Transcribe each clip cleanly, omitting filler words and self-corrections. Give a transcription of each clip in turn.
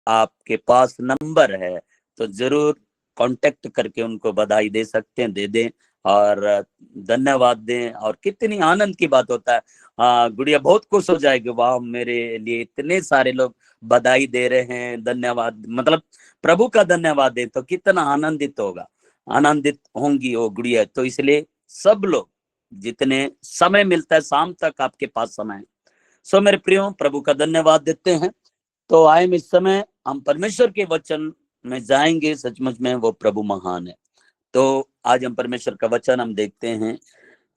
आपके पास नंबर है तो जरूर कांटेक्ट करके उनको बधाई दे सकते हैं, दे दें और धन्यवाद दें। और कितनी आनंद की बात होता है, गुड़िया बहुत खुश हो जाएगी, वाह मेरे लिए इतने सारे लोग बधाई दे रहे हैं, धन्यवाद, मतलब प्रभु का धन्यवाद दे तो कितना आनंदित होगा, आनंदित होंगी वो गुड़िया। तो इसलिए सब लोग जितने समय मिलता है, शाम तक आपके पास समय है, सो मेरे प्रियो प्रभु का धन्यवाद देते हैं। तो आए इस समय हम परमेश्वर के वचन में जाएंगे, सचमुच में वो प्रभु महान है। तो आज हम परमेश्वर का वचन हम देखते हैं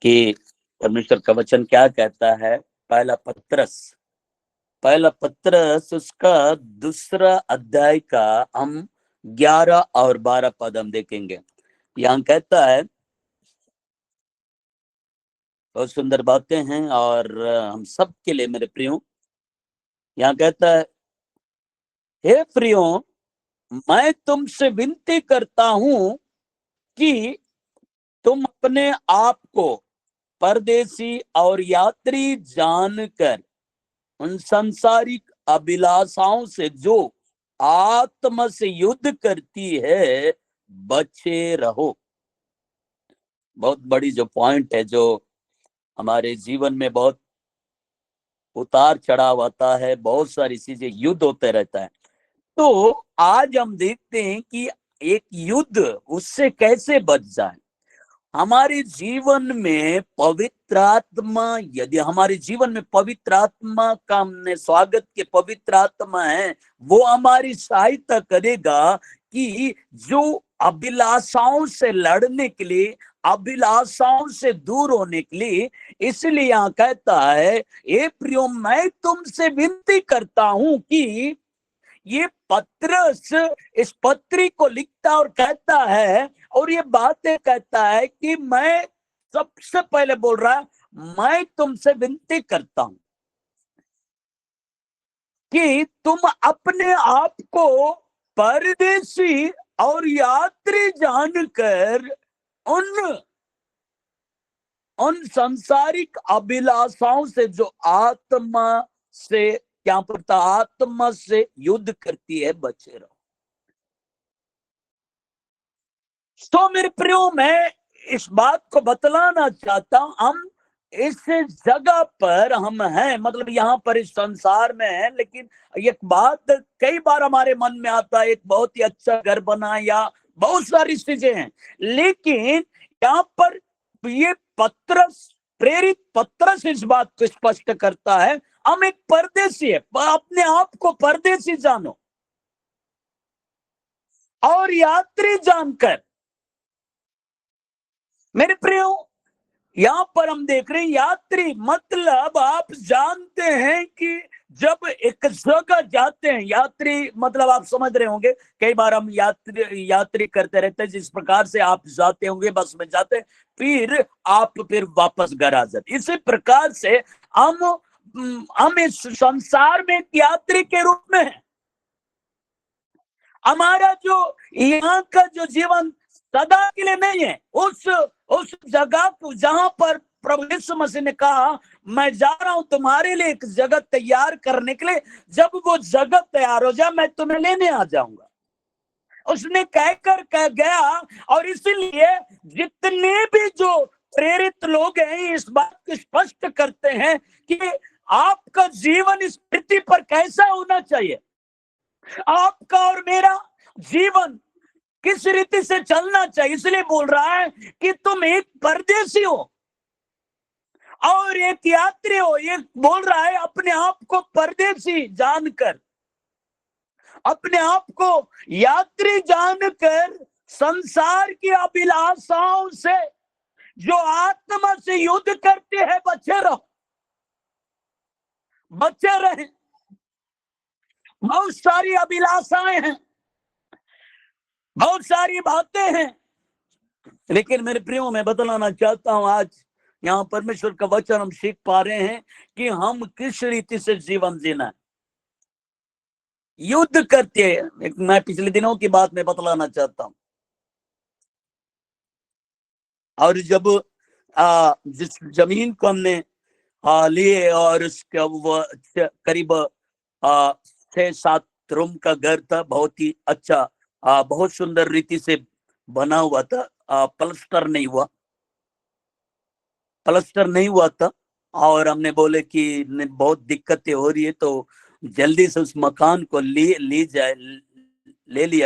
कि परमेश्वर का वचन क्या कहता है। पहला पत्रस उसका दूसरा अध्याय का हम 11 और 12 पद हम देखेंगे। यहाँ कहता है, बहुत सुंदर बातें हैं और हम सब के लिए मेरे प्रियो। यहाँ कहता है, हे प्रियो, मैं तुमसे विनती करता हूं कि तुम अपने आप को परदेसी और यात्री जानकर उन सांसारिक अभिलाषाओं से जो आत्मा से युद्ध करती है बचे रहो। बहुत बड़ी जो पॉइंट है, जो हमारे जीवन में बहुत उतार चढ़ाव आता है, बहुत सारी चीजें युद्ध होते रहता है। तो आज हम देखते हैं कि एक युद्ध, उससे कैसे बच जाए। हमारे जीवन में पवित्र आत्मा, यदि हमारे जीवन में पवित्र आत्मा का हमने स्वागत के पवित्र आत्मा है, वो हमारी सहायता करेगा कि जो अभिलाषाओं से लड़ने के लिए, अभिलाषाओं से दूर होने के लिए, इसलिए यहाँ कहता है, ए प्रियो, मैं तुमसे विनती करता हूं कि ये पत्रस इस पत्री को लिखता और कहता है, और ये बातें कहता है कि मैं सबसे पहले बोल रहा है, मैं तुमसे विनती करता हूं कि तुम अपने आप को परदेसी और यात्री जानकर उन उन सांसारिक अभिलाषाओं से जो आत्मा से, क्या पड़ता, आत्मा से युद्ध करती है, बचे रहो। तो मेरे प्रियो, मैं इस बात को बतलाना चाहता हूं, हम इस जगह पर हम हैं, मतलब यहाँ पर इस संसार में है, लेकिन एक बात कई बार हमारे मन में आता है, एक बहुत ही अच्छा घर बना या बहुत सारी चीजें हैं, लेकिन यहाँ पर ये पत्रस, प्रेरित पत्रस इस बात को स्पष्ट करता है, हम एक परदेसी है, अपने आप को परदेसी जानो और यात्री जानकर। मेरे प्रियो, यहाँ पर हम देख रहे हैं यात्री, मतलब आप जानते हैं कि जब एक जगह जाते हैं, यात्री मतलब आप समझ रहे होंगे, कई बार हम यात्री करते रहते हैं, जिस प्रकार से आप जाते होंगे, बस में जाते हैं, फिर वापस घर आ जाते। इसी प्रकार से हम इस संसार में एक यात्री के रूप में हैं। हमारा जो यहाँ का जो जीवन सदा के लिए नहीं है, उस जगह को जहां पर प्रभु यीशु मसीह ने कहा, मैं जा रहा हूं तुम्हारे लिए एक जगह तैयार करने के लिए, जब वो जगह तैयार हो जाए मैं तुम्हें लेने आ जाऊंगा, उसने कहकर कह गया। और इसीलिए जितने भी जो प्रेरित लोग हैं इस बात को स्पष्ट करते हैं कि आपका जीवन इस पृथ्वी पर कैसा होना चाहिए, आपका और मेरा जीवन किस रीति से चलना चाहिए। इसलिए बोल रहा है कि तुम एक परदेसी हो और एक यात्री हो। ये बोल रहा है अपने आप को परदेसी जानकर, अपने आप को यात्री जानकर, संसार की अभिलाषाओं से जो आत्मा से युद्ध करते हैं, बचे रहो, बचे रहे। बहुत सारी अभिलाषाएं हैं, बहुत सारी बातें हैं, लेकिन मेरे प्रियो, मैं बतलाना चाहता हूं, आज यहाँ परमेश्वर का वचन हम सीख पा रहे हैं कि हम किस रीति से जीवन जीना है। युद्ध करते हैं, मैं पिछले दिनों की बात में बतलाना चाहता हूं। और जब जिस जमीन को हमने लिए और उसके करीब 6-7 रूम का घर था, बहुत ही अच्छा, बहुत सुंदर रीति से बना हुआ था। प्लास्टर नहीं हुआ, प्लास्टर नहीं हुआ था। और हमने बोले कि बहुत दिक्कतें हो रही है, तो जल्दी से उस मकान को ले लिया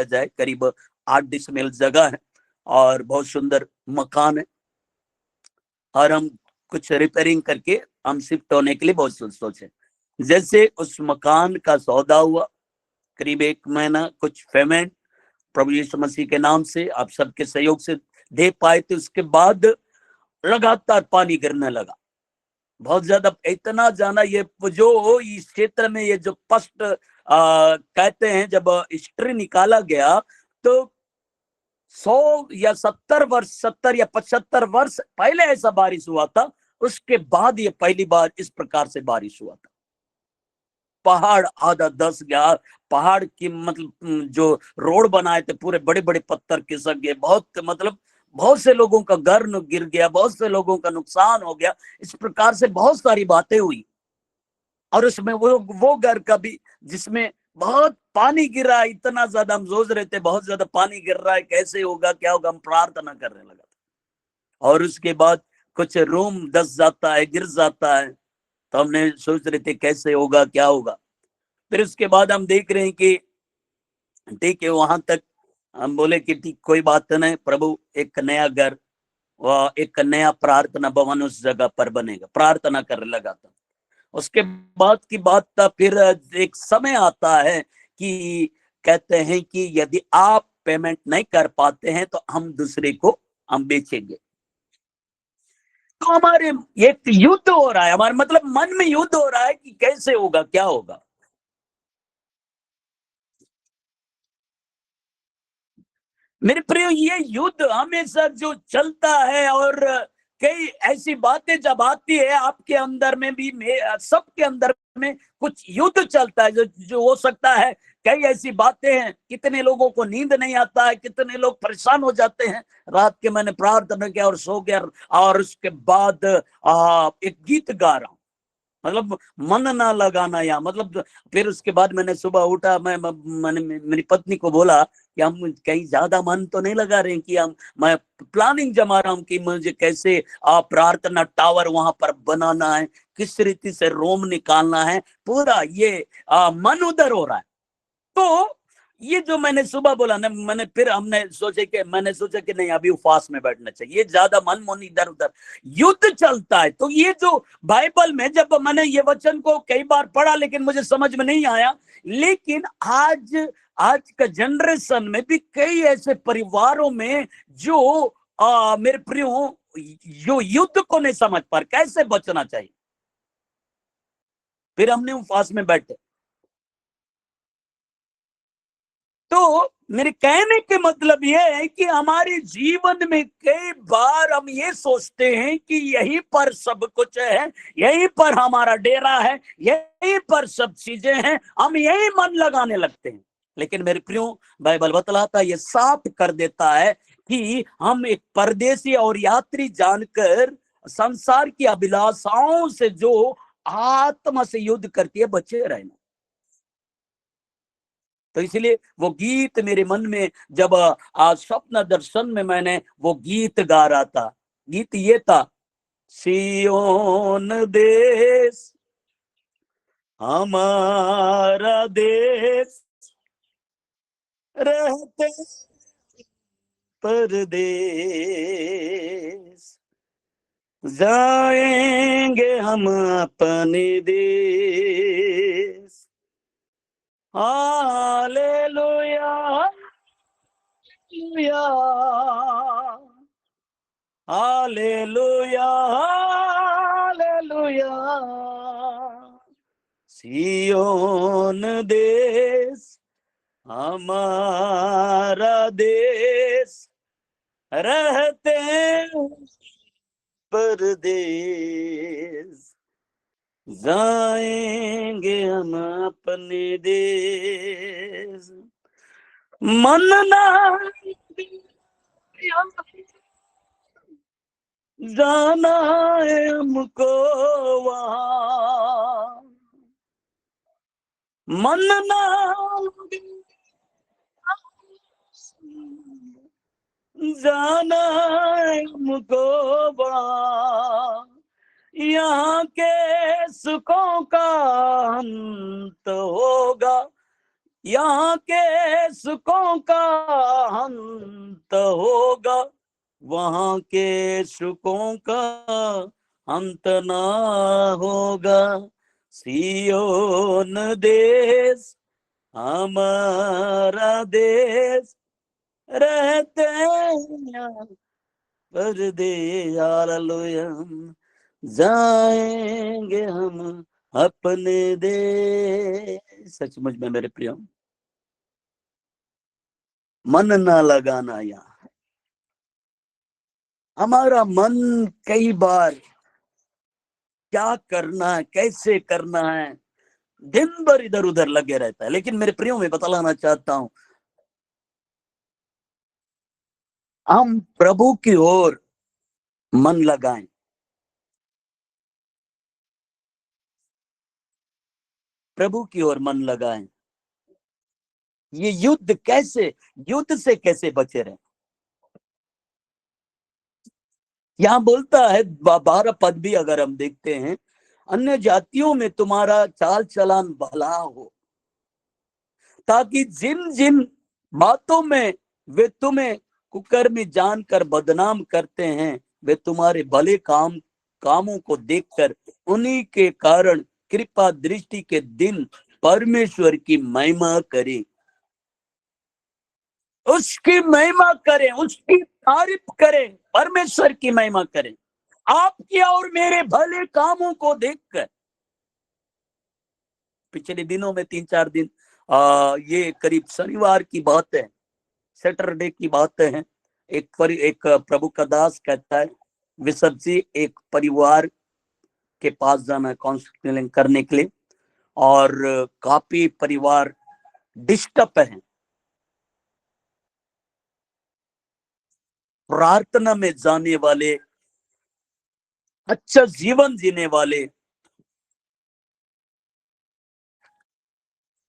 जाए। करीब 8 डिसमिल जगह है और बहुत सुंदर मकान है, और हम कुछ रिपेयरिंग करके हम शिफ्ट होने के लिए बहुत सोचे। जैसे उस मकान का सौदा हुआ, करीब 1 महीना कुछ पेमेंट प्रभु यीशु मसीह के नाम से आप सबके सहयोग से दे पाए थे। उसके बाद लगातार पानी गिरने लगा, बहुत ज्यादा, इतना जाना। ये जो इस क्षेत्र में ये जो फर्स्ट कहते हैं, जब हिस्ट्री निकाला गया तो 100 या 70 वर्ष, 70 या 75 वर्ष पहले ऐसा बारिश हुआ था। उसके बाद ये पहली बार इस प्रकार से बारिश हुआ था। पहाड़ आधा धस गया, पहाड़ की मतलब जो रोड बनाए थे पूरे बड़े बड़े पत्थर खिसक गए, बहुत मतलब बहुत से लोगों का घर गिर गया, बहुत से लोगों का नुकसान हो गया। इस प्रकार से बहुत सारी बातें हुई। और उसमें वो घर का भी जिसमें बहुत पानी गिर रहा है, इतना ज्यादा हम सोच रहे थे बहुत ज्यादा पानी गिर रहा है, कैसे होगा क्या होगा, हम प्रार्थना करने लगा था। और उसके बाद कुछ रूम धस जाता है, गिर जाता है, तो हमने सोच रहे थे कैसे होगा क्या होगा। फिर उसके बाद हम देख रहे हैं कि ठीक है, वहां तक हम बोले कि ठीक कोई बात नहीं, प्रभु एक नया घर व एक नया प्रार्थना भवन उस जगह पर बनेगा। प्रार्थना करने लगा था। उसके बाद की बात था, फिर एक समय आता है कि कहते हैं कि यदि आप पेमेंट नहीं कर पाते हैं तो हम दूसरे को हम बेचेंगे। तो हमारे एक युद्ध हो रहा है, हमारे मतलब मन में युद्ध हो रहा है कि कैसे होगा क्या होगा। मेरे प्रियो, ये युद्ध हमेशा जो चलता है, और कई ऐसी बातें जब आती है आपके अंदर में भी, सबके अंदर में कुछ युद्ध चलता है, जो जो हो सकता है। कई ऐसी बातें हैं, कितने लोगों को नींद नहीं आता है, कितने लोग परेशान हो जाते हैं। रात के मैंने प्रार्थना किया और सो गया, और उसके बाद एक गीत गा रहा हूँ, मतलब मन ना लगाना, या मतलब फिर उसके बाद मैंने सुबह उठा, मैंने मेरी पत्नी को बोला कि हम कहीं ज्यादा मन तो नहीं लगा रहे हैं, कि हम मैं प्लानिंग जमा रहा हूँ कि मुझे कैसे प्रार्थना टावर वहां पर बनाना है, किस रीति से रोम निकालना है, पूरा ये मन उधर हो रहा है। तो ये जो मैंने सुबह बोला ना, मैंने सोचा कि नहीं, अभी उपवास में बैठना चाहिए, ज्यादा मन मन इधर उधर युद्ध चलता है। तो ये जो बाइबल में जब मैंने ये वचन को कई बार पढ़ा, लेकिन मुझे समझ में नहीं आया। लेकिन आज आज का जनरेशन में भी कई ऐसे परिवारों में जो मेरे प्रियो जो युद्ध को नहीं समझ पा कैसे बचना चाहिए। फिर हमने उपवास में बैठे। तो मेरे कहने के मतलब ये है कि हमारे जीवन में कई बार हम ये सोचते हैं कि यहीं पर सब कुछ है, यहीं पर हमारा डेरा है, यहीं पर सब चीजें हैं, हम यहीं मन लगाने लगते हैं। लेकिन मेरे प्रियो, बाइबल बतलाता ये साफ कर देता है कि हम एक परदेसी और यात्री जानकर संसार की अभिलाषाओं से जो आत्मा से युद्ध करती है बचे रहना। तो इसलिए वो गीत मेरे मन में जब आज स्वप्न दर्शन में मैंने वो गीत गा रहा था, गीत ये था, सियोन देश हमारा देश, रहते परदेश, जाएंगे हम अपने देश। Hallelujah, hallelujah, hallelujah, hallelujah. Zion देश हमारा देश, रहते परदेश, जाएंगे हम अपने देश। मन ना जाना है हमको वहाँ, मन ना जाना है हमको बड़ा, यहाँ के सुखों का अंत होगा, यहाँ के सुखों का अंत होगा, वहाँ के सुखों का अंत ना होगा। सियोन देश हमारा देश, रहते हैं परदेश, हालेलुया, जाएंगे हम अपने देश। सचमुच में मेरे प्रियो, मन ना लगाना यहाँ। हमारा मन कई बार क्या करना है, कैसे करना है, दिन भर इधर उधर लगे रहता है। लेकिन मेरे प्रियो में बतलाना चाहता हूं, हम प्रभु की ओर मन लगाएं। प्रभु की ओर मन लगाएं। ये युद्ध कैसे, युद्ध से कैसे बचे रहे। यहां बोलता है 12 पद भी अगर हम देखते हैं, अन्य जातियों में तुम्हारा चाल चलन भला हो, ताकि जिन जिन बातों में वे तुम्हें कुकर्मी जानकर बदनाम करते हैं, वे तुम्हारे भले कामों को देखकर उन्हीं के कारण कृपा दृष्टि के दिन परमेश्वर की महिमा करें। उसकी महिमा करें, उसकी तारीफ करें, परमेश्वर की महिमा करें, आपके और मेरे भले कामों को देखकर। पिछले दिनों में 3-4 दिन, ये करीब शनिवार की बात है, सैटरडे की बात है। एक प्रभु का दास कहता है, विशप जी एक परिवार के पास जाना काउंसलिंग करने के लिए, और काफी परिवार डिस्टर्ब है, प्रार्थना में जाने वाले, अच्छा जीवन जीने वाले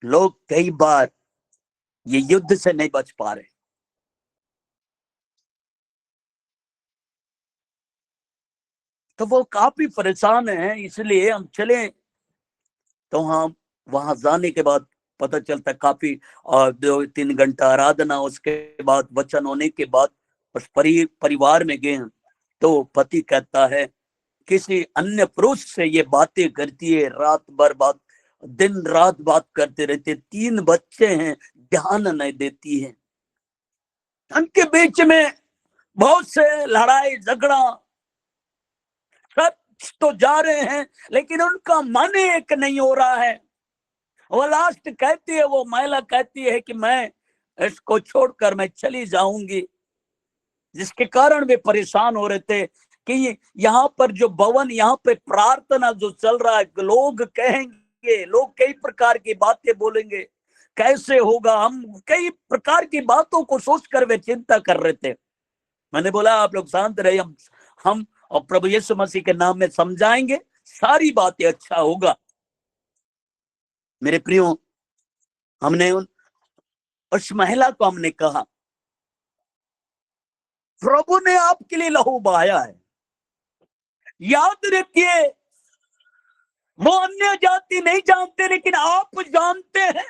लोग कई बार ये युद्ध से नहीं बच पा रहे। तो वो काफी परेशान है, इसलिए हम चले। तो हम वहां जाने के बाद पता चलता काफी 2-3 घंटा आराधना, उसके बाद वचन होने के बाद उस परिवार में गए। तो पति कहता है किसी अन्य पुरुष से ये बातें करती है, रात भर बात, दिन रात बात करते रहते, 3 बच्चे हैं, ध्यान नहीं देती है। उनके बीच में बहुत से लड़ाई झगड़ा, सब तो जा रहे हैं, लेकिन उनका मन एक नहीं हो रहा है। वो लास्ट कहती है, वो महिला कहती है कि मैं इसको छोड़कर मैं चली जाऊंगी, जिसके कारण वे परेशान हो रहे थे कि यहाँ पर जो भवन, यहाँ पे प्रार्थना जो चल रहा है, लोग कहेंगे, लोग कई प्रकार की बातें बोलेंगे, कैसे होगा। हम कई प्रकार की बातों को सोचकर वे चिंता कर रहे थे। मैंने बोला आप लोग शांत रहे, हम और प्रभु यीशु मसीह के नाम में समझाएंगे, सारी बातें अच्छा होगा। मेरे प्रियो, हमने उस महिला को हमने कहा, प्रभु ने आपके लिए लहू बहाया है, याद रखिए। वो अन्य जाति नहीं जानते, लेकिन आप जानते हैं।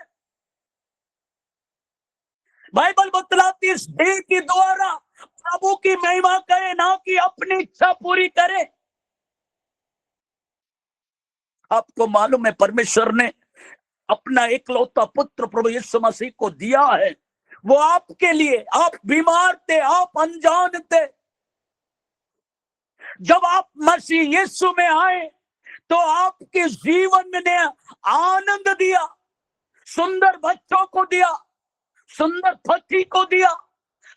बाइबल बतलाती इस देह के द्वारा प्रभु की महिमा करे, ना कि अपनी इच्छा पूरी करे। आपको मालूम है परमेश्वर ने अपना एकलौता पुत्र प्रभु यीशु मसीह को दिया है, वो आपके लिए। आप बीमार थे, आप अनजान थे, जब आप मसीह यीशु में आए तो आपके जीवन ने आनंद दिया, सुंदर बच्चों को दिया, सुंदर पति को दिया,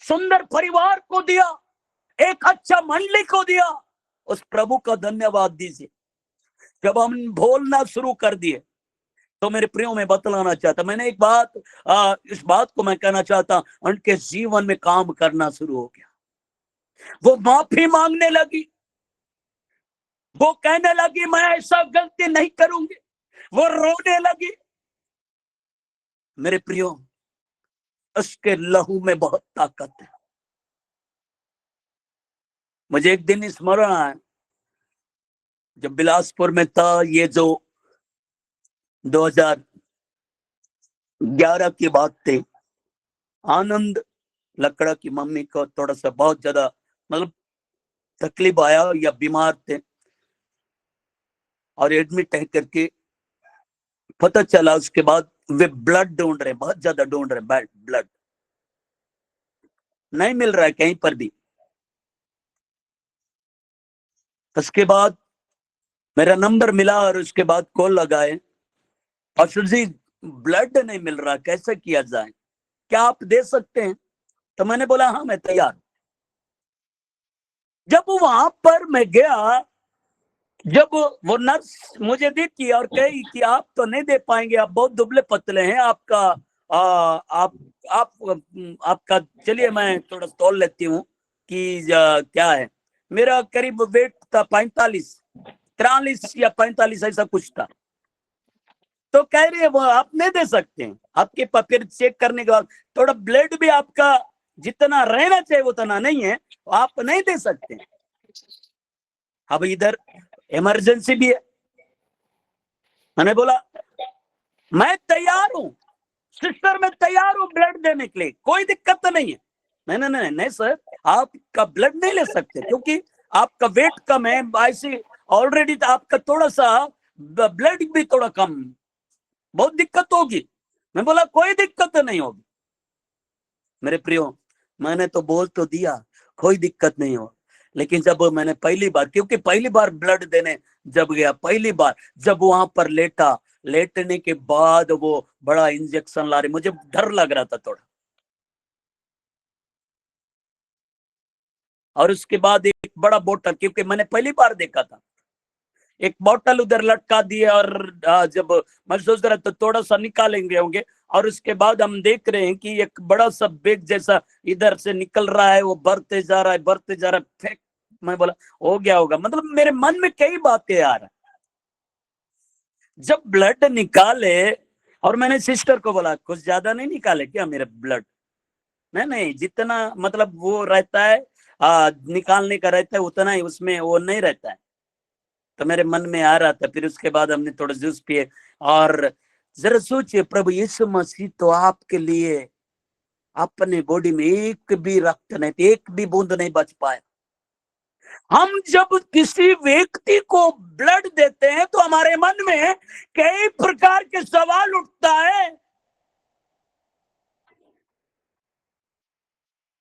सुंदर परिवार को दिया, एक अच्छा मंडली को दिया। उस प्रभु का धन्यवाद दीजिए। जब हम बोलना शुरू कर दिए, तो मेरे प्रियो में बतलाना चाहता, मैंने एक बात, इस बात को मैं कहना चाहता, उनके जीवन में काम करना शुरू हो गया। वो माफी मांगने लगी, वो कहने लगी मैं ऐसा गलती नहीं करूंगी, वो रोने लगी। मेरे प्रियो, उसके लहू में बहुत ताकत है। मुझे एक दिन स्मरण आया, जब बिलासपुर में था, ये जो 2011 की बात थी। आनंद लकड़ा की मम्मी को थोड़ा सा बहुत ज्यादा मतलब तकलीफ आया या बीमार थे और एडमिट है करके पता चला। उसके बाद वे ब्लड ढूंढ रहे, बहुत ज्यादा ढूंढ रहे, ब्लड नहीं मिल रहा है कहीं पर भी। उसके बाद मेरा नंबर मिला और उसके बाद कॉल लगाए, अशुर जी ब्लड नहीं मिल रहा, कैसे किया जाए, क्या आप दे सकते हैं? तो मैंने बोला हाँ मैं तैयार। जब वहां पर मैं गया, जब वो नर्स मुझे देखी और कही कि आप तो नहीं दे पाएंगे, आप बहुत दुबले पतले हैं, आपका आप आपका चलिए मैं थोड़ा तौल लेती हूँ कि क्या है। मेरा करीब वेट था 45, 43 या 45 ऐसा कुछ था। तो कह रही है वो आप नहीं दे सकते हैं, आपके फिर चेक करने के बाद थोड़ा ब्लड भी आपका जितना रहना चाहिए उतना नहीं है, आप नहीं दे सकते। अब इधर इमरजेंसी भी है। मैंने बोला मैं तैयार हूं सिस्टर, मैं तैयार हूं ब्लड देने के लिए, कोई दिक्कत तो नहीं है। नहीं नहीं नहीं नहीं सर, आपका ब्लड नहीं ले सकते क्योंकि आपका वेट कम है, ऐसे ऑलरेडी तो आपका थोड़ा सा ब्लड भी थोड़ा कम, बहुत दिक्कत होगी। मैं बोला कोई दिक्कत नहीं होगी मेरे प्रियो, मैंने तो बोल तो दिया कोई दिक्कत नहीं हो। लेकिन जब मैंने पहली बार, क्योंकि पहली बार ब्लड देने जब गया, पहली बार जब वहां पर लेटा, लेटने के बाद वो बड़ा इंजेक्शन ला रहे, मुझे डर लग रहा था थोड़ा। और उसके बाद एक बड़ा बोतल, क्योंकि मैंने पहली बार देखा था, एक बोतल उधर लटका दिया और जब मैं सोच रहा था थोड़ा सा निकालेंगे होंगे, और उसके बाद हम देख रहे हैं कि एक बड़ा सा बेग जैसा इधर से निकल रहा है, वो बढ़ते जा रहा है, बढ़ते जा रहा है, फेंक। मैं बोला हो गया होगा, मतलब मेरे मन में कई बातें आ रहा। जब ब्लड निकाले और मैंने सिस्टर को बोला कुछ ज्यादा नहीं निकाले क्या मेरा ब्लड? नहीं नहीं, जितना मतलब वो रहता है निकालने का रहता है उतना ही, उसमें वो नहीं रहता है। तो मेरे मन में आ रहा था। फिर उसके बाद हमने थोड़ा जूस पिए। और जरा सोचिए, प्रभु यीशु मसीह तो आपके लिए अपने बॉडी में एक भी रक्त नहीं, एक भी बूंद नहीं बच पाया। हम जब किसी व्यक्ति को ब्लड देते हैं तो हमारे मन में कई प्रकार के सवाल उठता है।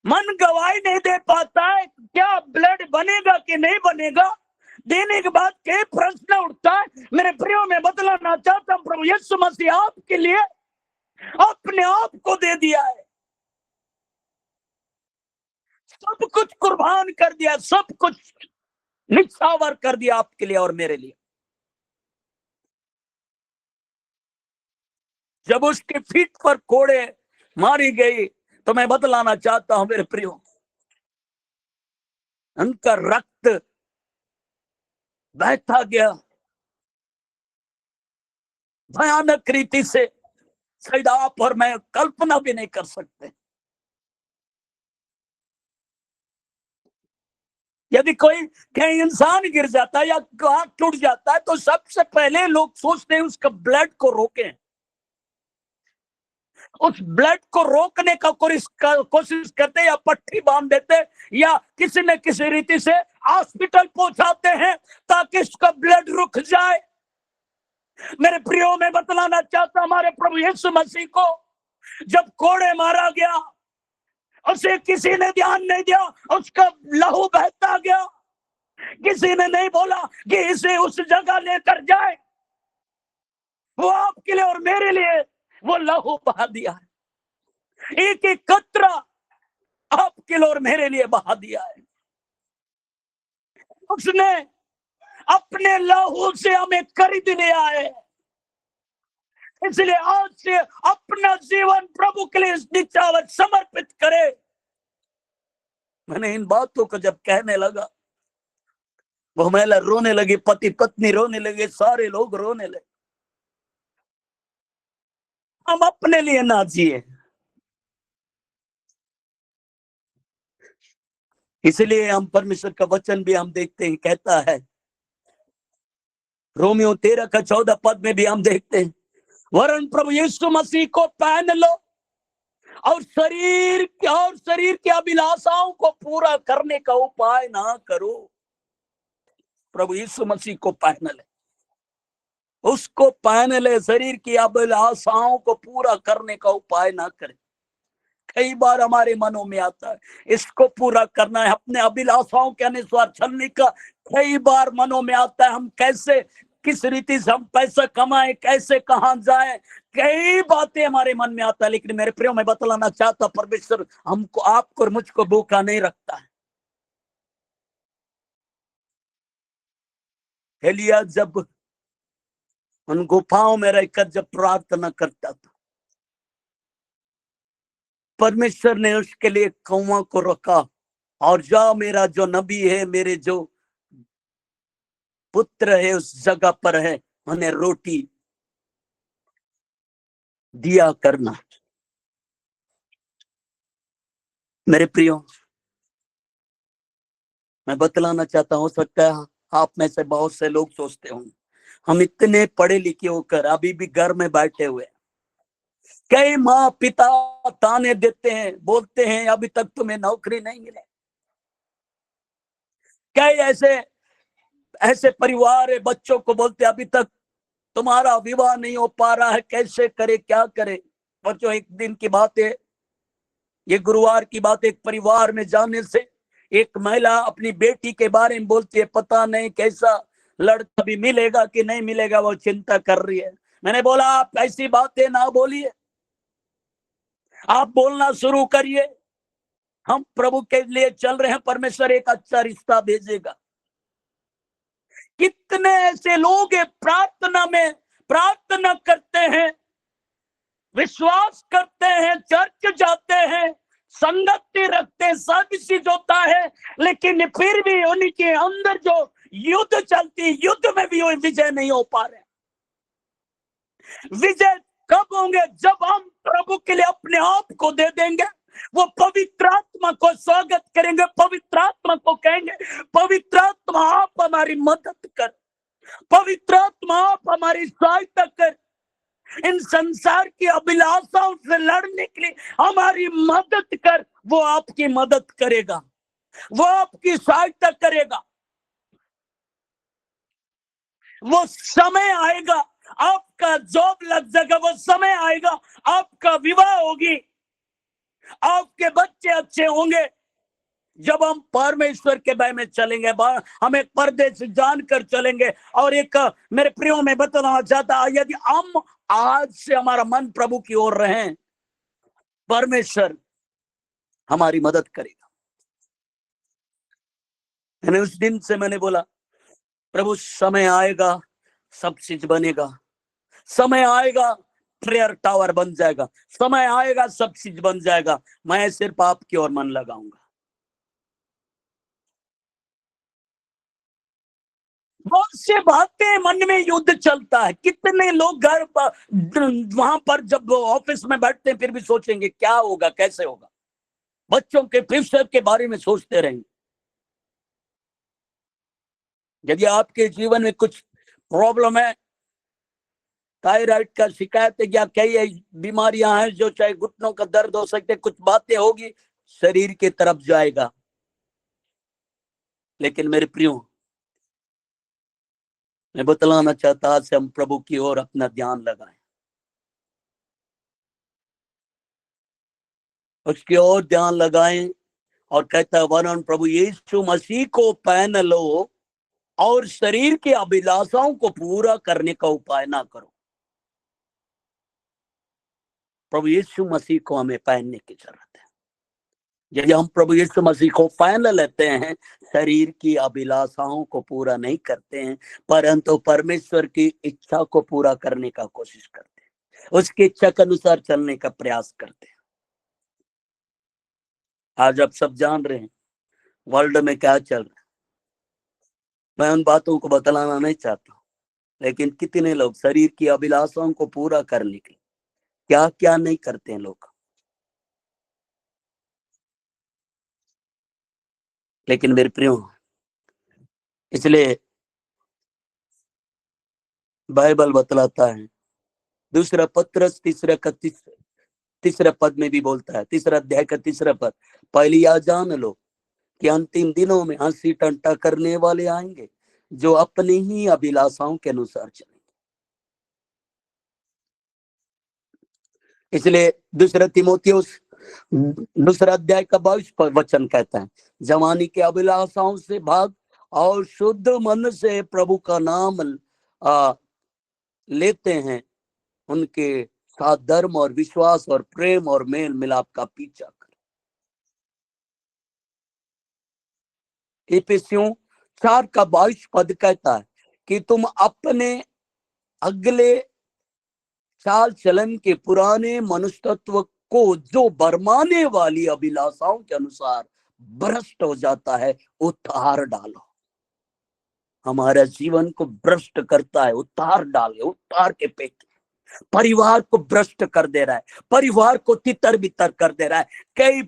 मन गवाही नहीं दे पाता है, क्या ब्लड बनेगा कि नहीं बनेगा। देने के बाद कई प्रश्न उठता है। मेरे प्रियो में बदलाना चाहता हूं, प्रभु यीशु मसीह आपके लिए अपने आप को दे दिया है, सब कुछ कुर्बान कर दिया, सब कुछ निछावर कर दिया आपके लिए और मेरे लिए। जब उसके फीट पर कोड़े मारी गई तो मैं बतलाना चाहता हूं मेरे प्रियो, उनका रक्त बहता गया भयानक रीति से, शायद आप और मैं कल्पना भी नहीं कर सकते। यदि कोई कहीं इंसान गिर जाता है या हाथ टूट जाता है तो सबसे पहले लोग सोचते हैं उसका ब्लड को रोकें, उस ब्लड को रोकने का कोशिश करते या पट्टी बांध देते या किसी न किसी रीति से हॉस्पिटल पहुंचाते हैं ताकि उसका ब्लड रुक जाए। मेरे प्रियो में बतलाना चाहता हमारे प्रभु यीशु मसीह को जब कोड़े मारा गया, उसे किसी ने ध्यान नहीं दिया, उसका लहू बहता गया। किसी ने नहीं बोला कि इसे उस जगह लेकर जाए, वो आपके लिए और मेरे लिए वो लहू बहा दिया है, एक एक कतरा आपके लिए और मेरे लिए बहा दिया है। उसने अपने लहू से हमें खरीद लिया है, इसलिए आज से अपना जीवन प्रभु के लिए निछावर समर्पित करे। मैंने इन बातों को जब कहने लगा, वो महिला रोने लगी, पति पत्नी रोने लगे, सारे लोग रोने लगे। हम अपने लिए ना जिए। इसलिए हम परमेश्वर का वचन भी हम देखते हैं, कहता है रोमियो 13 का 14 पद में भी हम देखते हैं, वरन प्रभु यीशु मसीह को पहन लो और शरीर की अभिलाषाओं को पूरा करने का उपाय ना करो। प्रभु यीशु मसीह को पहन ले, उसको पहन ले, शरीर की अभिलाषाओं को पूरा करने का उपाय ना करे। कई बार हमारे मनों में आता है इसको पूरा करना है, अपने अभिलाषाओं के अनुसार चलने का कई बार मनों में आता है, हम कैसे किस रीति से हम पैसा कमाएं, कैसे कहां जाएं, कई बातें हमारे मन में आता है। लेकिन मेरे प्रियो, मैं बतलाना चाहता, परमेश्वर हमको, आपको और मुझको भूखा नहीं रखता है। एलिया जब उन गुफाओं में रहकर जब प्रार्थना करता था, परमेश्वर ने उसके लिए कौवा को रखा और जा मेरा जो नबी है, मेरे जो पुत्र है उस जगह पर है, उन्हें रोटी दिया करना। मेरे प्रियो, मैं बतलाना चाहता हूं, सकता है आप में से बहुत से लोग सोचते होंगे हम इतने पढ़े लिखे होकर अभी भी घर में बैठे हुए। कई माँ पिता ताने देते हैं, बोलते हैं अभी तक तुम्हें नौकरी नहीं मिले। कई ऐसे ऐसे परिवार है, बच्चों को बोलते अभी तक तुम्हारा विवाह नहीं हो पा रहा है, कैसे करे, क्या करे। और जो एक दिन की बात है, ये गुरुवार की बात, एक परिवार में जाने से एक महिला अपनी बेटी के बारे में बोलती है, पता नहीं कैसा लड़का भी मिलेगा कि नहीं मिलेगा, वो चिंता कर रही है। मैंने बोला आप ऐसी बातें ना बोलिए, आप बोलना शुरू करिए। हम प्रभु के लिए चल रहे हैं, परमेश्वर एक अच्छा रिश्ता भेजेगा। कितने ऐसे लोग हैं प्रार्थना में, प्रार्थना करते हैं, विश्वास करते हैं, चर्च जाते हैं, संगति रखते हैं, सब चीज होता है, लेकिन फिर भी उनके अंदर जो युद्ध चलती, युद्ध में भी वो विजय नहीं हो पा रहे। विजय कब होंगे? जब हम प्रभु के लिए अपने आप को दे देंगे। वो पवित्र आत्मा को स्वागत करेंगे, पवित्र आत्मा को कहेंगे, पवित्र आत्मा आप हमारी मदद कर, पवित्र आत्मा आप हमारी सहायता कर, इन संसार की अभिलाषाओं से लड़ने के लिए हमारी मदद कर। वो आपकी मदद करेगा, वो आपकी सहायता करेगा। वो समय आएगा, आपका जॉब लग जाएगा, वो समय आएगा, आपका विवाह होगी, आपके बच्चे अच्छे होंगे। जब हम परमेश्वर के भय में चलेंगे, हम एक पर्दे से जानकर चलेंगे। और एक मेरे प्रियो में बताना चाहता, यदि हम आज से हमारा मन प्रभु की ओर रहे, परमेश्वर हमारी मदद करेगा। मैंने उस दिन से मैंने बोला, प्रभु समय आएगा सब चीज बनेगा, समय आएगा प्रेयर टावर बन जाएगा, समय आएगा सब चीज बन जाएगा, मैं सिर्फ आपकी ओर मन लगाऊंगा। बहुत से बातें मन में युद्ध चलता है। कितने लोग घर पर, वहां पर जब ऑफिस में बैठते हैं, फिर भी सोचेंगे क्या होगा, कैसे होगा, बच्चों के फ्यूचर के बारे में सोचते रहेंगे। यदि आपके जीवन में कुछ प्रॉब्लम है, थायराइड का शिकायत है, या कई बीमारियां हैं जो चाहे घुटनों का दर्द हो सकते, कुछ बातें होगी, शरीर की तरफ जाएगा। लेकिन मेरे प्रियो, मैं बतलाना चाहता, आज से हम प्रभु की ओर अपना ध्यान लगाएं, उसकी ओर ध्यान लगाएं। और कहता है, वरन प्रभु यीशु मसीह को पहन लो और शरीर की अभिलाषाओं को पूरा करने का उपाय ना करो। प्रभु यीशु मसीह को हमें पहनने की जरूरत है। यदि हम प्रभु यीशु मसीह को पहन लेते हैं, शरीर की अभिलाषाओं को पूरा नहीं करते हैं, परंतु परमेश्वर की इच्छा को पूरा करने का कोशिश करते हैं, उसकी इच्छा के अनुसार चलने का प्रयास करते हैं। आज आप सब जान रहे हैं वर्ल्ड में क्या चल रहा है। मैं उन बातों को बतलाना नहीं चाहता, लेकिन कितने लोग शरीर की अभिलाषाओं को पूरा करने के लिए क्या क्या नहीं करते हैं लोग। लेकिन मेरे प्रियो, इसलिए बाइबल बतलाता है, दूसरा पत्रस तीसरा पद में भी बोलता है, तीसरा अध्याय का तीसरा पद, पहली यह जान लो कि अंतिम दिनों में हंसी टंटा करने वाले आएंगे, जो अपनी ही अभिलाषाओं के अनुसार चलेंगे। इसलिए दूसरा तिमोथियुस दूसरा अध्याय का 22 वचन कहता है, जवानी के अभिलाषाओं से भाग और शुद्ध मन से प्रभु का नाम लेते हैं, उनके साथ धर्म और विश्वास और प्रेम और मेल मिलाप का पीछा कर। इफिसियों 4 का 22 पद कहता है कि तुम अपने अगले चाल चलन के पुराने मनुष्य तत्व को, जो बरमाने वाली अभिलाषाओं के अनुसार भ्रष्ट हो जाता है, उतार डालो। हमारा जीवन को भ्रष्ट करता है, उतार डाले, उतार के फेंक। परिवार को भ्रष्ट कर दे रहा है, परिवार को तितर बितर कर दे रहा है। कई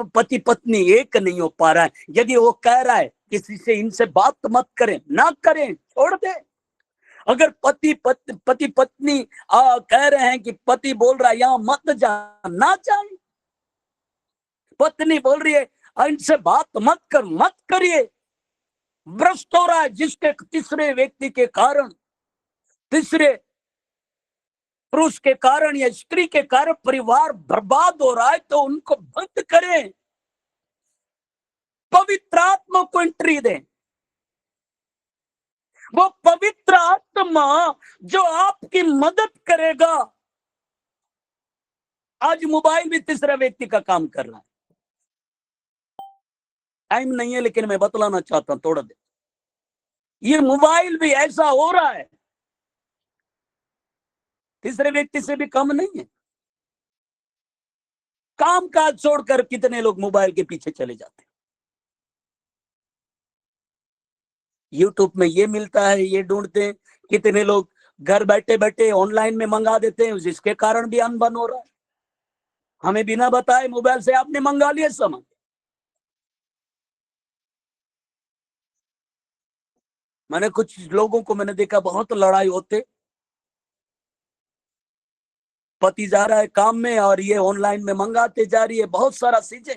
पति पत्नी एक नहीं हो पा रहा है। यदि वो कह रहा है किसी से इनसे बात मत करें, ना करें, छोड़ दे। अगर पति पत्नी कह रहे हैं कि पति बोल रहा है यहाँ मत जा, ना जाए। पत्नी बोल रही है इनसे बात मत कर, मत करिए। भ्रष्ट हो रहा है, जिसके तीसरे व्यक्ति के कारण, तीसरे पुरुष के कारण या स्त्री के कारण परिवार बर्बाद हो रहा है, तो उनको बंद करें। पवित्र आत्मा को एंट्री दें। वो पवित्र आत्मा जो आपकी मदद करेगा। आज मोबाइल भी तीसरा व्यक्ति का काम कर रहा है। टाइम नहीं है, लेकिन मैं बतलाना चाहता हूं थोड़ा देर। ये मोबाइल भी ऐसा हो रहा है, तीसरे व्यक्ति से भी कम नहीं है। काम काज छोड़कर कितने लोग मोबाइल के पीछे चले जाते हैं। यूट्यूब में ये मिलता है, ये ढूंढते हैं। कितने लोग घर बैठे बैठे ऑनलाइन में मंगा देते हैं, जिसके कारण भी अनबन हो रहा है। हमें बिना बताए मोबाइल से आपने मंगा लिया सामान। मैंने कुछ लोगों को मैंने देखा, बहुत लड़ाई होते, पति जा रहा है काम में और ये ऑनलाइन में मंगाते जा रही है बहुत सारा चीजें।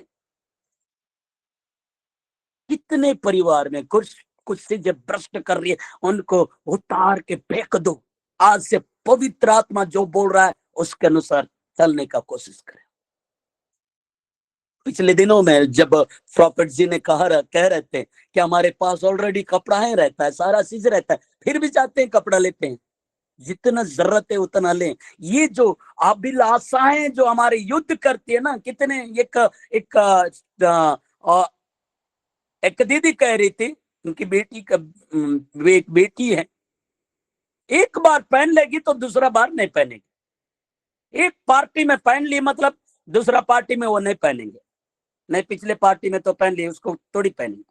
कितने परिवार में कुछ कुछ चीजें भ्रष्ट कर रही है, उनको उतार के फेंक दो। आज से पवित्र आत्मा जो बोल रहा है उसके अनुसार चलने का कोशिश करें। पिछले दिनों में जब प्रॉफिट जी ने कह रहे थे कि हमारे पास ऑलरेडी कपड़ा है, रहता है, सारा चीज रहता है, फिर भी जाते हैं कपड़ा लेते हैं। जितना जरूरत है उतना लें। ये जो अभिलाषाएं जो हमारे युद्ध करती है ना, कितने एक एक एक दीदी कह रही थी, उनकी बेटी का एक बेटी है, एक बार पहन लेगी तो दूसरा बार नहीं पहनेगी। एक पार्टी में पहन ली मतलब दूसरा पार्टी में वो नहीं पहनेंगे। नहीं, पिछले पार्टी में तो पहन ली, उसको थोड़ी पहनेंगे।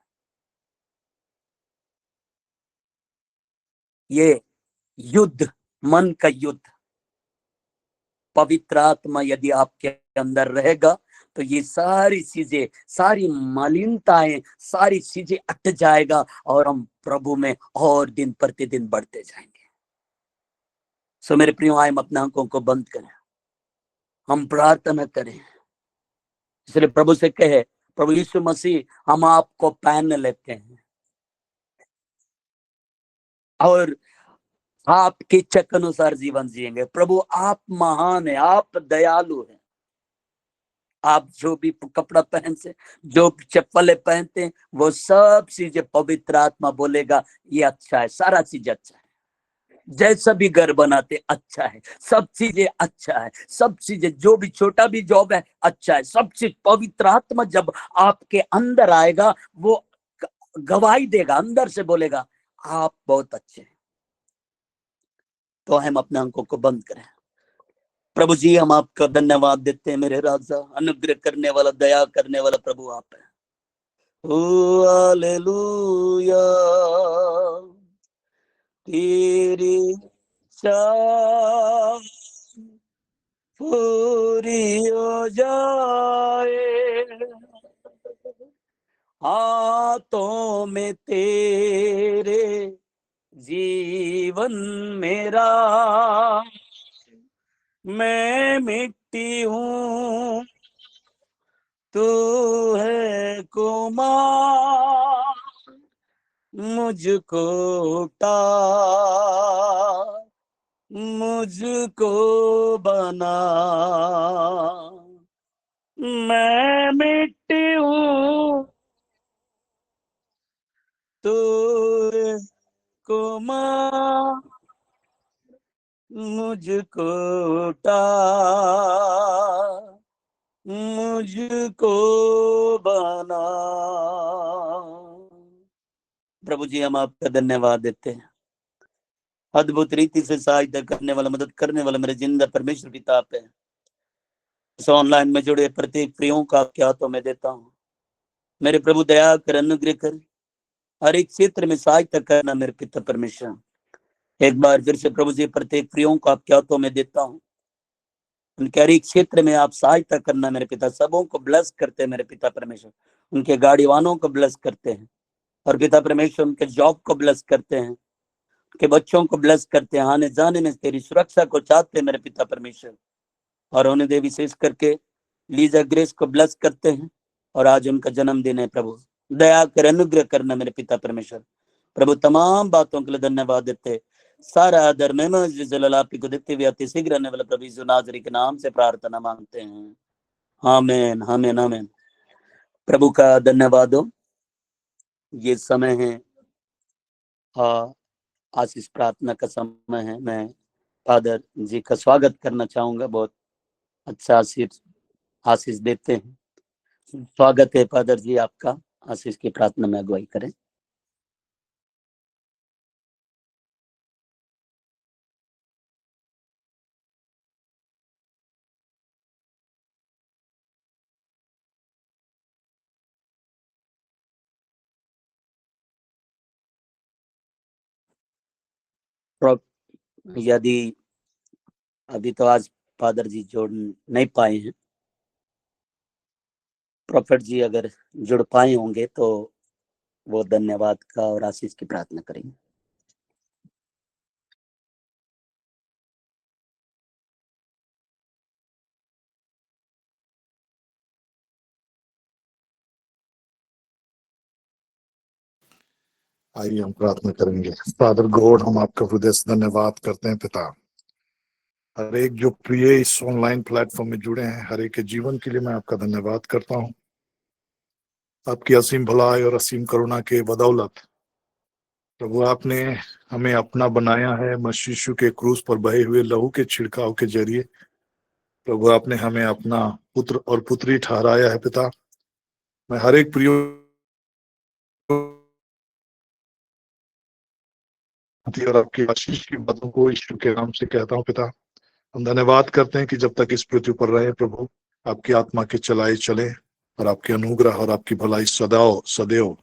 ये युद्ध, मन का युद्ध। पवित्र आत्मा यदि आपके अंदर रहेगा तो ये सारी चीजें, सारी मलिनताएं, सारी चीजें हट जाएगा और हम प्रभु में और दिन प्रतिदिन बढ़ते जाएंगे। सो मेरे प्रियो, आए हम अपने आंखों को बंद करें, हम प्रार्थना करें। इसलिए प्रभु से कहे, प्रभु यीशु मसीह, हम आपको पहन लेते हैं और आपकी इच्छा के अनुसार जीवन जिएंगे। प्रभु आप महान है, आप दयालु हैं। आप जो भी कपड़ा पहन से, जो चप्पलें पहनते हैं, वो सब चीजें पवित्र आत्मा बोलेगा ये अच्छा है, सारा चीज अच्छा है। जैसा भी घर बनाते अच्छा है, सब चीजें अच्छा है, सब चीजें, जो भी छोटा भी जॉब है अच्छा है, सब चीज। पवित्र आत्मा जब आपके अंदर आएगा, वो गवाही देगा, अंदर से बोलेगा आप बहुत अच्छे हैं। तो हम अपने आंखों को बंद करें। प्रभु जी, हम आपका धन्यवाद देते हैं मेरे राजा, अनुग्रह करने वाला, दया करने वाला प्रभु आप है। ओ हालेलुया, तेरी चाह पूरी हो जाए, हाथों में तेरे जीवन मेरा, मैं मिट्टी हूँ तू है कुमार, मुझको उतार, मुझको बना, मैं मिट्टी हूँ तू है कुमार, मुझको उतार, मुझको बना। प्रभु जी हम आपका धन्यवाद देते हैं, अद्भुत रीति से सहायता करने वाला, मदद करने वाला मेरे जिंदा परमेश्वर पिता आप है। इस ऑनलाइन में जुड़े प्रत्येक प्रियों का आपके हाथों में देता हूँ। मेरे प्रभु दया कर, अनुग्रह कर, हर एक क्षेत्र में सहायता करना मेरे पिता परमेश्वर। एक बार फिर से प्रभु जी प्रत्येक प्रियों को आपके हाथों में देता हूँ, उनके हर एक क्षेत्र में आप सहायता करना मेरे पिता। सबों को ब्लेस करते हैं मेरे पिता परमेश्वर, उनके गाड़ी वाहनों को ब्लेस करते हैं, और पिता परमेश्वर उनके जॉब को ब्लेस करते हैं, उनके बच्चों को ब्लेस करते हैं, आने जाने में तेरी सुरक्षा को चाहते हैं मेरे पिता परमेश्वर। और उन्हें दे विशेष करके लीजा ग्रेस को ब्लेस करते हैं, और आज उनका जन्मदिन है प्रभु, दया कर, अनुग्रह करना मेरे पिता परमेश्वर। प्रभु तमाम बातों के लिए धन्यवाद देते, सारा आदर महिमा जलाल आप ही को देते हुए अति शीघ्र आने वाले प्रभु यीशु नाज़री के नाम से प्रार्थना मांगते हैं, आमीन आमीन आमीन। प्रभु का धन्यवाद हो। ये समय है आशीष प्रार्थना का समय है। मैं फादर जी का स्वागत करना चाहूंगा, बहुत अच्छा आशीष देते हैं। स्वागत है फादर जी आपका, आशीष की प्रार्थना में अगुवाई करें। यदि अभी तो आज फादर जी जोड़ नहीं पाए हैं, प्रोफेट जी अगर जुड़ पाए होंगे तो वो धन्यवाद का और आशीष की प्रार्थना करेंगे। आइए हम प्रार्थना करेंगे। फादर गॉड, हम आपका हृदय से धन्यवाद करते हैं पिता, हर एक जो प्रिय इस ऑनलाइन प्लेटफॉर्म में जुड़े हैं, हर एक के जीवन के लिए मैं आपका धन्यवाद करता हूं। आपकी असीम भलाई और असीम करुणा के बदौलत प्रभु आपने हमें अपना बनाया है। मसीह यीशु के क्रूस पर बहे हुए लहू के छिड़काव के जरिए प्रभु आपने हमें अपना पुत्र और पुत्री ठहराया है पिता। मैं हर एक प्रिय और आपकी आशीष की बातों को यीशु के नाम से कहता हूं पिता। हम धन्यवाद करते हैं कि जब तक इस पृथ्वी पर रहे प्रभु, आपकी आत्मा के चलाए चले, और आपके अनुग्रह और आपकी भलाई सदैव सदैव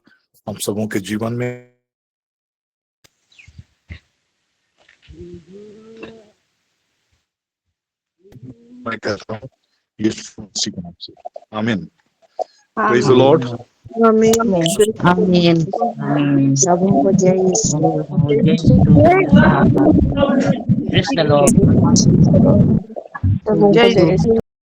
हम सबों के जीवन में मैं कहता हूँ यीशु मसीह के नाम से, आमीन। Praise the Lord. आमीन आमीन आमीन। सबों को जय यीशु। कृष्ण लोग सबों को जय यीशु।